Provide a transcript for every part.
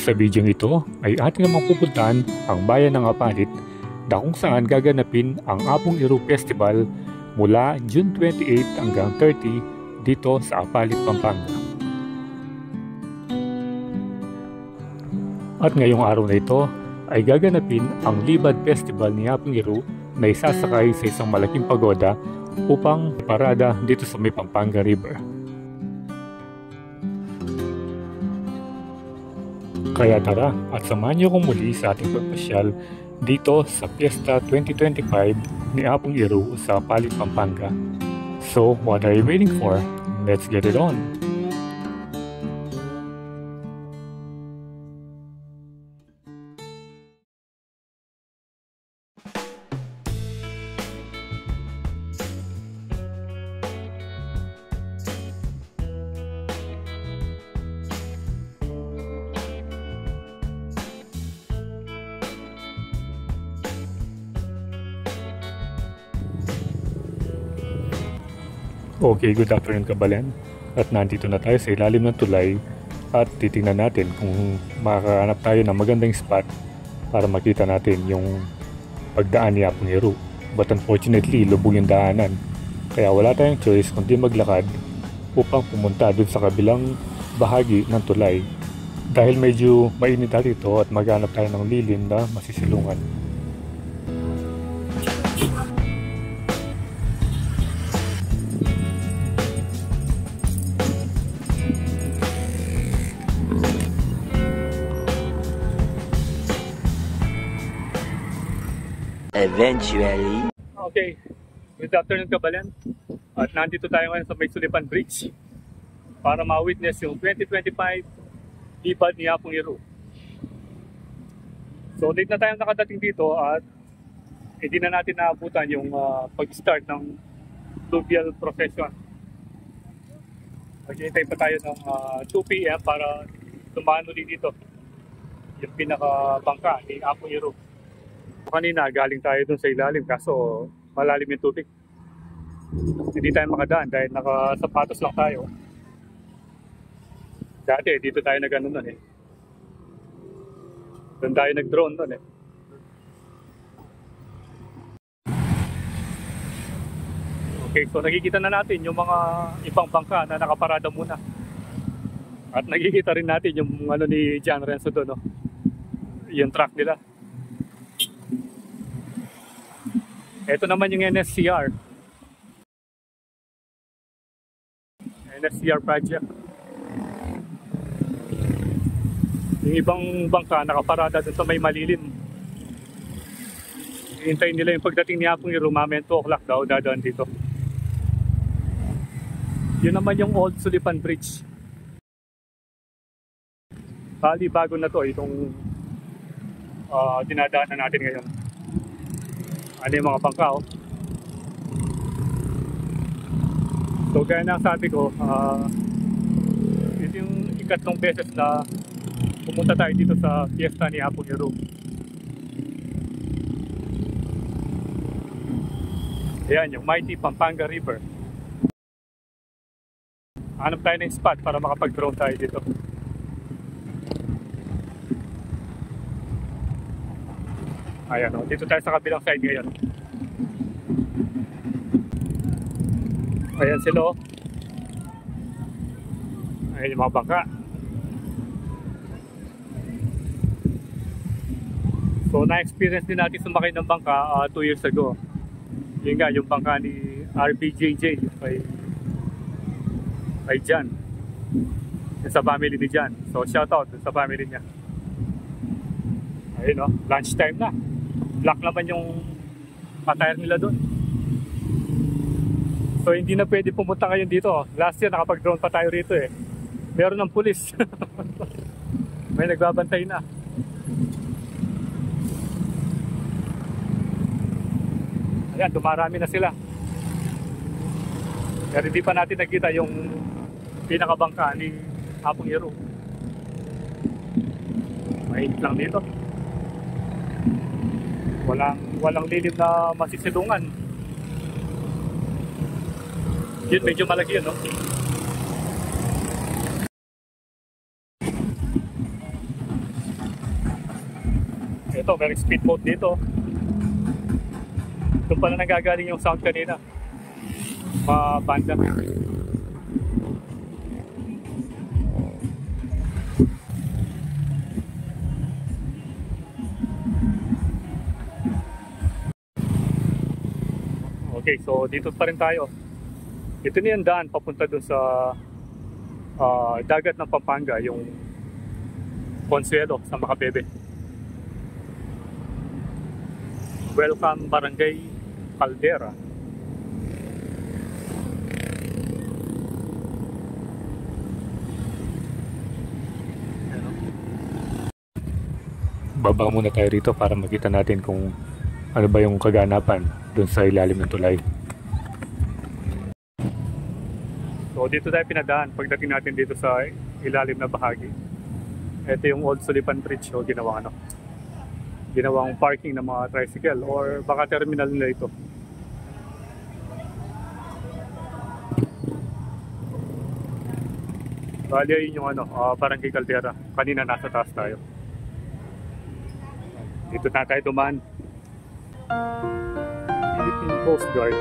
Sa video ito ay ating namang pupuntahan ang bayan ng Apalit na kung saan gaganapin ang Apong Iru Festival mula June 28 hanggang 30 dito sa Apalit, Pampanga. At ngayong araw na ito ay gaganapin ang Libad Festival ni Apong Iru na isasakay sa isang malaking pagoda upang parada dito sa may Pampanga River. Kaya tara at samahan niyo kong muli sa ating pagpasyal dito sa Fiesta 2025 ni Apong Iru sa Apalit, Pampanga. So what are you waiting for? Let's get it on! Okay, good afternoon Kabalen. At nandito na tayo sa ilalim ng tulay at titingnan natin kung makakahanap tayo ng magandang spot para makita natin yung pagdaan ni Apong Iru. But unfortunately, lubog yung daanan. Kaya wala tayong choice kundi maglakad upang pumunta dun sa kabilang bahagi ng tulay. Dahil medyo mainit dito at maghanap tayo ng lilim na masisilungan. Eventually. Okay, good afternoon Kabalen. At nandito tayo ngayon sa May Sulipan Bridge para ma-witness yung 2025 Libad ni Apong Iru. So late na tayong nakadating dito at hindi na natin naabutan yung pag-start ng fluvial procession. Maghihintay pa tayo ng 2 PM para tumaan ulit dito yung pinaka-bangka ni Apong Iru. Kanina galing tayo dun sa ilalim kaso malalim yung tubig. Hindi tayo makadaan dahil nakasapatos lang tayo. Dati dito tayo nag-ano nun eh. Doon tayo nag-drone nun eh. Okay, so nakikita na natin yung mga ibang bangka na nakaparada muna. At nakikita rin natin yung ano ni John Renzo doon, no? Yung truck nila. Ito naman yung NSCR. NSCR project. Yung ibang bangka nakaparada dun sa may malilim. Hintayin nila yung pagdating ni Apong Iru, mamaya 2 o'clock daw dadaan dito. Yun naman yung Old Sulipan Bridge. Bali bago na to itong dinadaanan natin ngayon. Ano yung mga bangka oh. So gaya na sabi ko, ito yung ikatlong beses na pumunta tayo dito sa Fiesta ni Apong Iru. Ayan yung mighty Pampanga River. Hanap tayo ng spot para makapag-drone tayo dito. Ayan o, dito tayo sa kabilang side ngayon. Ayan sila o. Ayan yung mga bangka. So na-experience din natin sumakay ng bangka 2 years ago. Yun nga, yung bangka ni RBJJ kay Jan. Yung sa family ni Jan. So shoutout sa family niya. Ayun o, lunch time na. Black naman yung patire nila doon. So hindi na pwede pumunta ngayon dito. Last year nakapag-drone pa tayo rito eh. Meron ng pulis. May nagbabantay na. Ayan, dumarami na sila. Pero hindi pa natin nakita yung pinakabangka ni Apong Iru. Mainit lang dito. Walang lilim na masisilungan. Yun, medyo malaki yun, no? Ito, may speedboat dito. Doon pala nagagaling yung sound kanina. Mga banda. Okay, so dito pa rin tayo. Ito na yung daan papunta dun sa dagat ng Pampanga, yung Consuelo sa Macabebe. Welcome Barangay Caldera. Baba muna tayo rito para makita natin kung ano ba yung kaganapan dun sa ilalim ng tulay. So dito tayo pinadaan pagdating natin dito sa ilalim na bahagi. Ito yung Old Sullivan Bridge, o ginawang parking ng mga tricycle or baka terminal nila ito. Bali yun yung Barangay Caldera. Kanina nasa taas tayo. Dito na tayo dumaan. Philippine Coast Guard.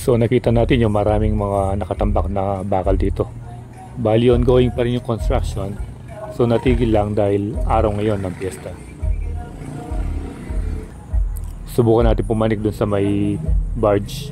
So nakita natin yung maraming mga nakatambak na bakal dito. Bali ongoing pa rin yung construction. So natigil lang dahil araw ngayon ng piyesta. Subukan natin pumanik dun sa may barge.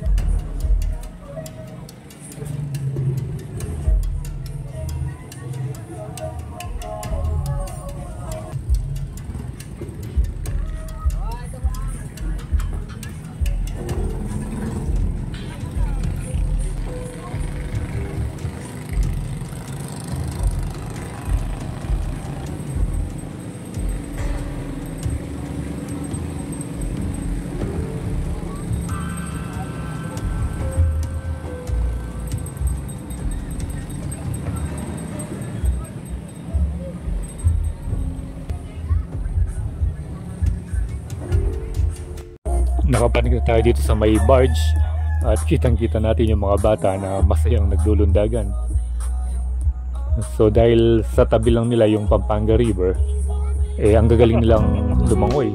Nakapanig na tayo dito sa may barge at kitang-kita natin yung mga bata na masayang nagdulundagan. So dahil sa tabi lang nila yung Pampanga River, ang gagaling nilang lumangoy.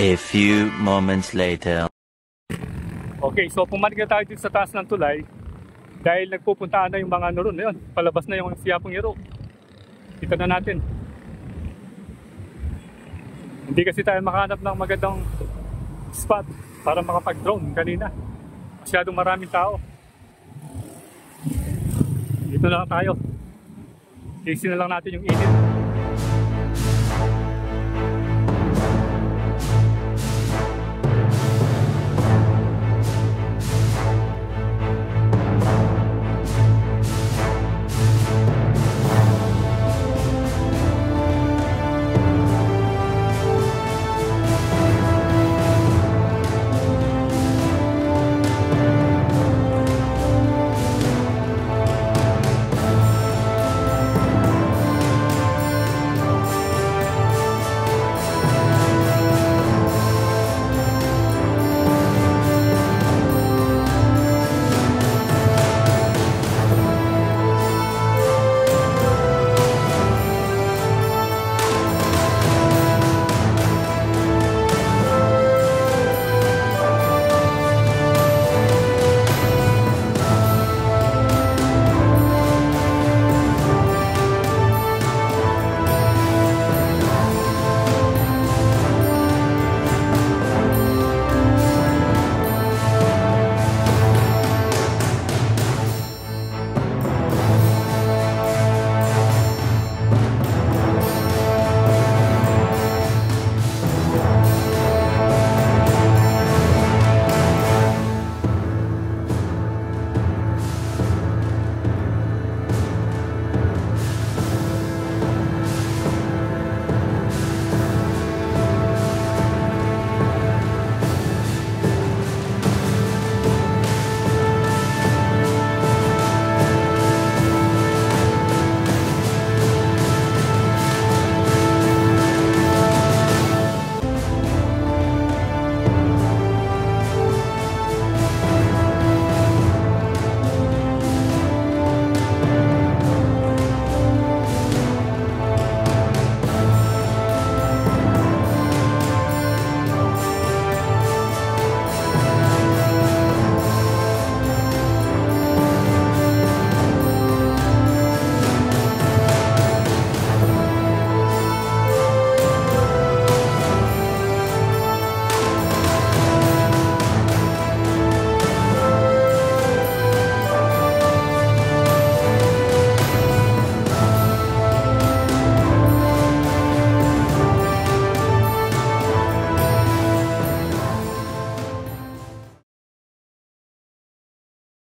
A few moments later. Okay, so pumanig na tayo dito sa taas ng tulay dahil nagpupuntaan na yung mga ron. Ayun, palabas na yung Siapong Iro. Kita na natin. Hindi kasi tayo makahanap ng magandang spot para makapag-drone kanina. Masyadong maraming tao. Dito na lang tayo. Tasting na lang natin yung init.